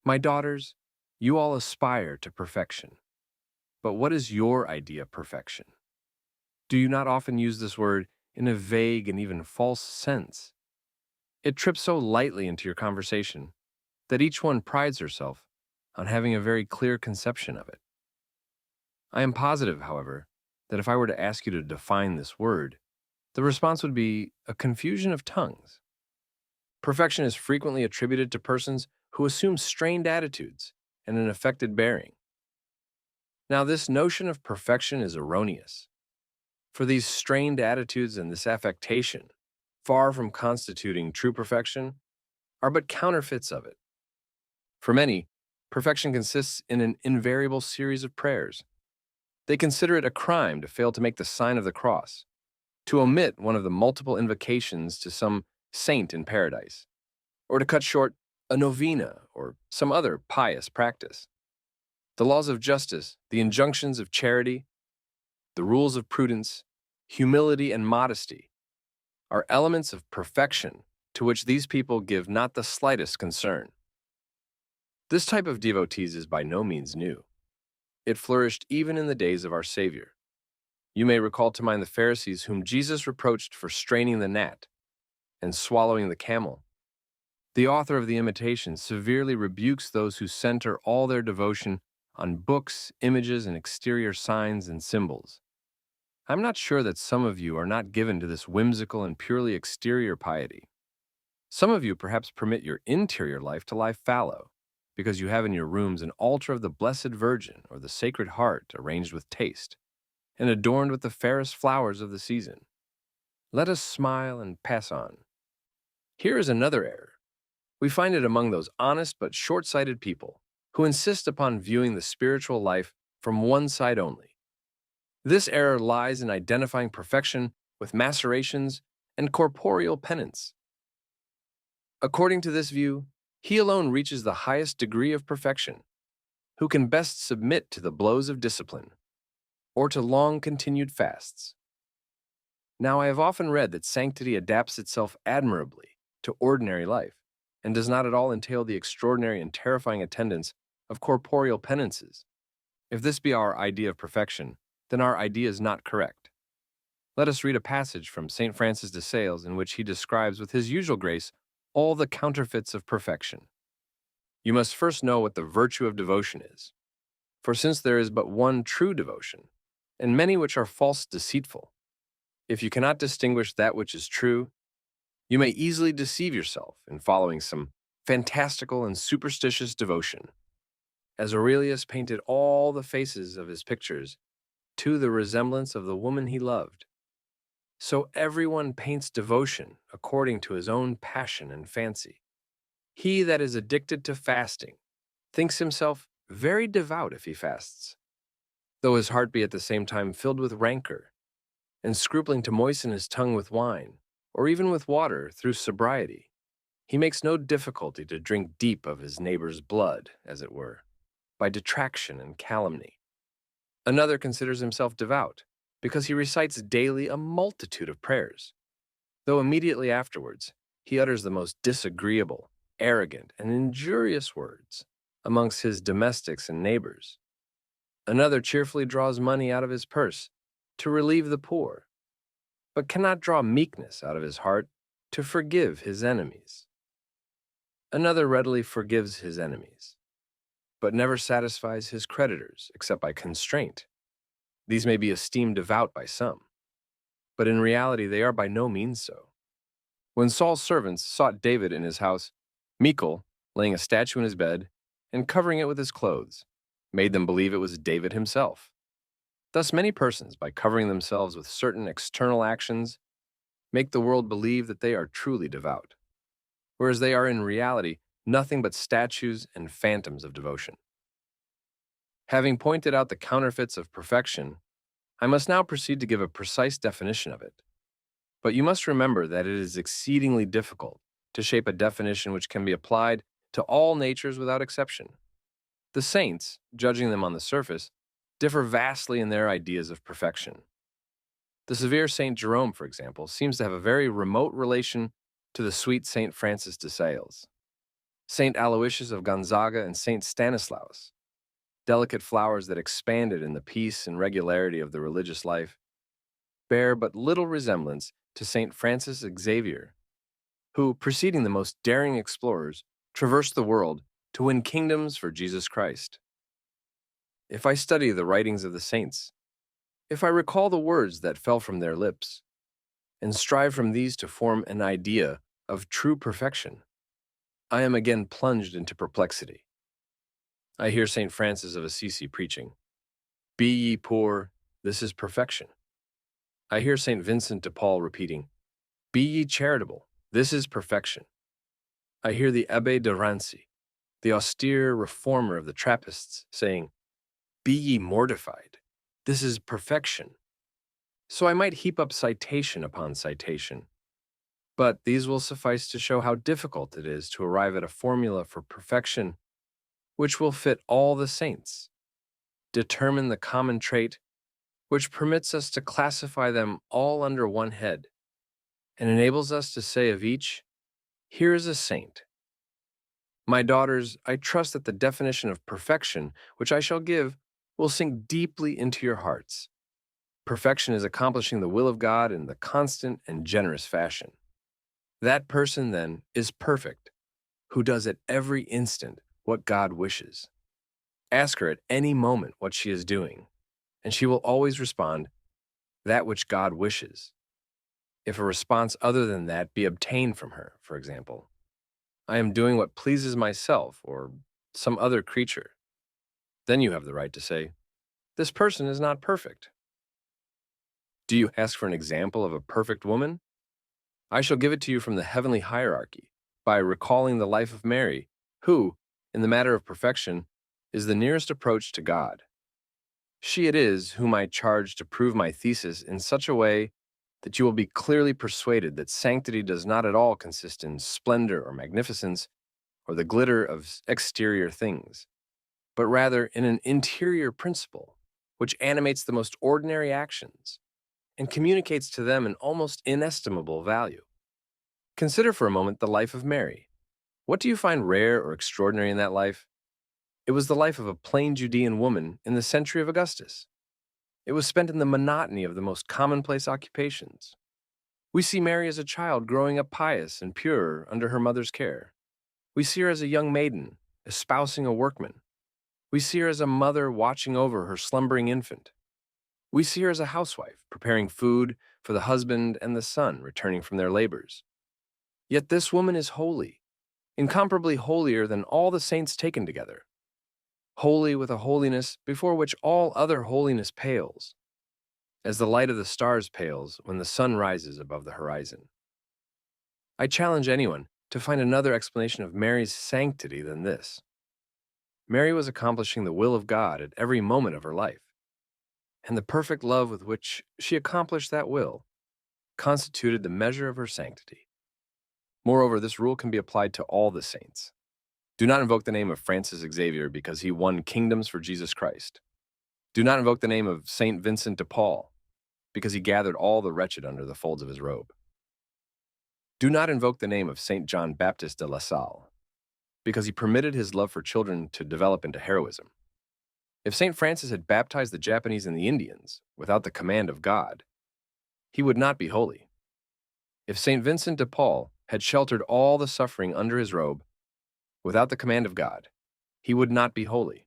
My daughters, you all aspire to perfection. But what is your idea of perfection? Do you not often use this word in a vague and even false sense? It trips so lightly into your conversation that each one prides herself on having a very clear conception of it. I am positive, however, that if I were to ask you to define this word, the response would be a confusion of tongues. Perfection is frequently attributed to persons who assume strained attitudes and an affected bearing. Now, this notion of perfection is erroneous, for these strained attitudes and this affectation, far from constituting true perfection, are but counterfeits of it. For many, perfection consists in an invariable series of prayers. They consider it a crime to fail to make the sign of the cross, to omit one of the multiple invocations to some saint in paradise, or to cut short a novena or some other pious practice. The laws of justice, the injunctions of charity, the rules of prudence, humility, and modesty are elements of perfection to which these people give not the slightest concern. This type of devotees is by no means new. It flourished even in the days of our Savior. You may recall to mind the Pharisees whom Jesus reproached for straining the gnat and swallowing the camel. The author of the Imitation severely rebukes those who center all their devotion on books, images, and exterior signs and symbols. I'm not sure that some of you are not given to this whimsical and purely exterior piety. Some of you perhaps permit your interior life to lie fallow, because you have in your rooms an altar of the Blessed Virgin or the Sacred Heart arranged with taste, and adorned with the fairest flowers of the season. Let us smile and pass on. Here is another error. We find it among those honest but short-sighted people who insist upon viewing the spiritual life from one side only. This error lies in identifying perfection with macerations and corporeal penance. According to this view, he alone reaches the highest degree of perfection, who can best submit to the blows of discipline, or to long-continued fasts. Now, I have often read that sanctity adapts itself admirably to ordinary life, and does not at all entail the extraordinary and terrifying attendance of corporeal penances. If this be our idea of perfection, then our idea is not correct. Let us read a passage from St. Francis de Sales in which he describes with his usual grace all the counterfeits of perfection. You must first know what the virtue of devotion is. For since there is but one true devotion, and many which are false deceitful, if you cannot distinguish that which is true, you may easily deceive yourself in following some fantastical and superstitious devotion. As Aurelius painted all the faces of his pictures to the resemblance of the woman he loved, so everyone paints devotion according to his own passion and fancy. He that is addicted to fasting thinks himself very devout if he fasts, though his heart be at the same time filled with rancor, and scrupling to moisten his tongue with wine, or even with water through sobriety. He makes no difficulty to drink deep of his neighbor's blood, as it were, by detraction and calumny. Another considers himself devout, because he recites daily a multitude of prayers, though immediately afterwards he utters the most disagreeable, arrogant, and injurious words amongst his domestics and neighbors. Another cheerfully draws money out of his purse to relieve the poor, but cannot draw meekness out of his heart to forgive his enemies. Another readily forgives his enemies, but never satisfies his creditors except by constraint. These may be esteemed devout by some, but in reality they are by no means so. When Saul's servants sought David in his house, Michal, laying a statue in his bed and covering it with his clothes, made them believe it was David himself. Thus many persons, by covering themselves with certain external actions, make the world believe that they are truly devout, whereas they are in reality nothing but statues and phantoms of devotion. Having pointed out the counterfeits of perfection, I must now proceed to give a precise definition of it. But you must remember that it is exceedingly difficult to shape a definition which can be applied to all natures without exception. The saints, judging them on the surface, differ vastly in their ideas of perfection. The severe Saint Jerome, for example, seems to have a very remote relation to the sweet Saint Francis de Sales. Saint Aloysius of Gonzaga and Saint Stanislaus, delicate flowers that expanded in the peace and regularity of the religious life, bear but little resemblance to Saint Francis Xavier, who, preceding the most daring explorers, traversed the world to win kingdoms for Jesus Christ. If I study the writings of the saints, if I recall the words that fell from their lips, and strive from these to form an idea of true perfection, I am again plunged into perplexity. I hear St. Francis of Assisi preaching, "Be ye poor, this is perfection." I hear St. Vincent de Paul repeating, "Be ye charitable, this is perfection." I hear the Abbé de Rancy, the austere reformer of the Trappists, saying, "Be ye mortified, this is perfection." So I might heap up citation upon citation, but these will suffice to show how difficult it is to arrive at a formula for perfection which will fit all the saints, determine the common trait which permits us to classify them all under one head, and enables us to say of each, "Here is a saint." My daughters, I trust that the definition of perfection which I shall give will sink deeply into your hearts. Perfection is accomplishing the will of God in the constant and generous fashion. That person, then, is perfect, who does at every instant what God wishes. Ask her at any moment what she is doing, and she will always respond, "That which God wishes." If a response other than that be obtained from her, for example, "I am doing what pleases myself or some other creature," then you have the right to say, "This person is not perfect." Do you ask for an example of a perfect woman? I shall give it to you from the heavenly hierarchy by recalling the life of Mary, who, in the matter of perfection, is the nearest approach to God. She it is whom I charge to prove my thesis in such a way that you will be clearly persuaded that sanctity does not at all consist in splendor or magnificence or the glitter of exterior things, but rather in an interior principle which animates the most ordinary actions and communicates to them an almost inestimable value. Consider for a moment the life of Mary. What do you find rare or extraordinary in that life? It was the life of a plain Judean woman in the century of Augustus. It was spent in the monotony of the most commonplace occupations. We see Mary as a child growing up pious and pure under her mother's care. We see her as a young maiden, espousing a workman. We see her as a mother watching over her slumbering infant. We see her as a housewife, preparing food for the husband and the son returning from their labors. Yet this woman is holy, incomparably holier than all the saints taken together, holy with a holiness before which all other holiness pales, as the light of the stars pales when the sun rises above the horizon. I challenge anyone to find another explanation of Mary's sanctity than this. Mary was accomplishing the will of God at every moment of her life, and the perfect love with which she accomplished that will constituted the measure of her sanctity. Moreover, this rule can be applied to all the saints. Do not invoke the name of Francis Xavier because he won kingdoms for Jesus Christ. Do not invoke the name of Saint Vincent de Paul because he gathered all the wretched under the folds of his robe. Do not invoke the name of Saint John Baptist de La Salle because he permitted his love for children to develop into heroism. If Saint Francis had baptized the Japanese and the Indians without the command of God, he would not be holy. If Saint Vincent de Paul had sheltered all the suffering under his robe without the command of God, he would not be holy.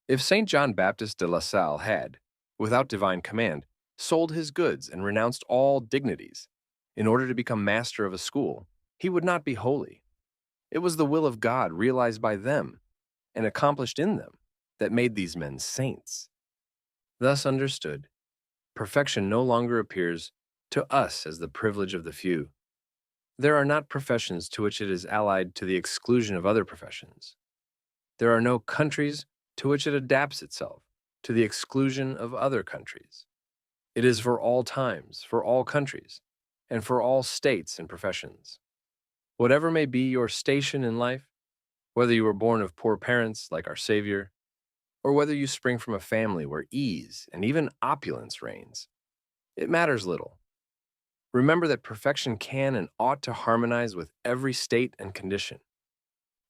If Saint John Baptist de La Salle had, without divine command, sold his goods and renounced all dignities in order to become master of a school, he would not be holy. It was the will of God realized by them and accomplished in them that made these men saints. Thus understood, perfection no longer appears to us as the privilege of the few. There are not professions to which it is allied to the exclusion of other professions. There are no countries to which it adapts itself to the exclusion of other countries. It is for all times, for all countries, and for all states and professions. Whatever may be your station in life, whether you were born of poor parents like our Savior, or whether you spring from a family where ease and even opulence reigns, it matters little. Remember that perfection can and ought to harmonize with every state and condition.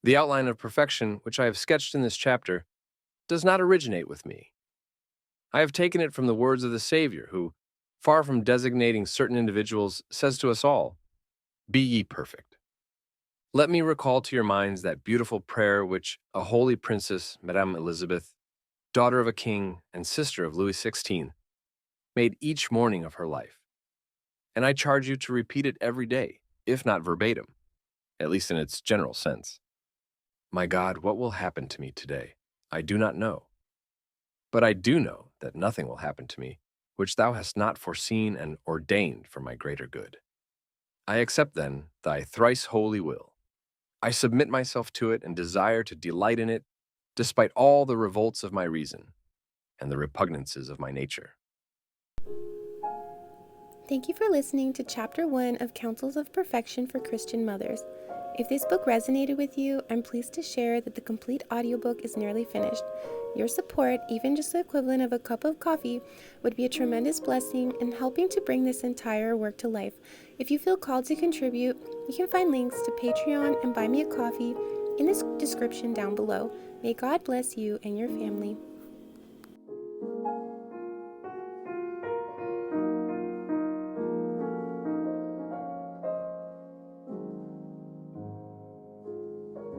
The outline of perfection, which I have sketched in this chapter, does not originate with me. I have taken it from the words of the Savior, who, far from designating certain individuals, says to us all, "Be ye perfect." Let me recall to your minds that beautiful prayer which a holy princess, Madame Elizabeth, daughter of a king and sister of Louis XVI, made each morning of her life. And I charge you to repeat it every day, if not verbatim, at least in its general sense. My God, what will happen to me today? I do not know. But I do know that nothing will happen to me which thou hast not foreseen and ordained for my greater good. I accept then thy thrice holy will. I submit myself to it and desire to delight in it, despite all the revolts of my reason and the repugnances of my nature. Thank you for listening to Chapter 1 of Counsels of Perfection for Christian Mothers. If this book resonated with you, I'm pleased to share that the complete audiobook is nearly finished. Your support, even just the equivalent of a cup of coffee, would be a tremendous blessing in helping to bring this entire work to life. If you feel called to contribute, you can find links to Patreon and Buy Me a Coffee in the description down below. May God bless you and your family.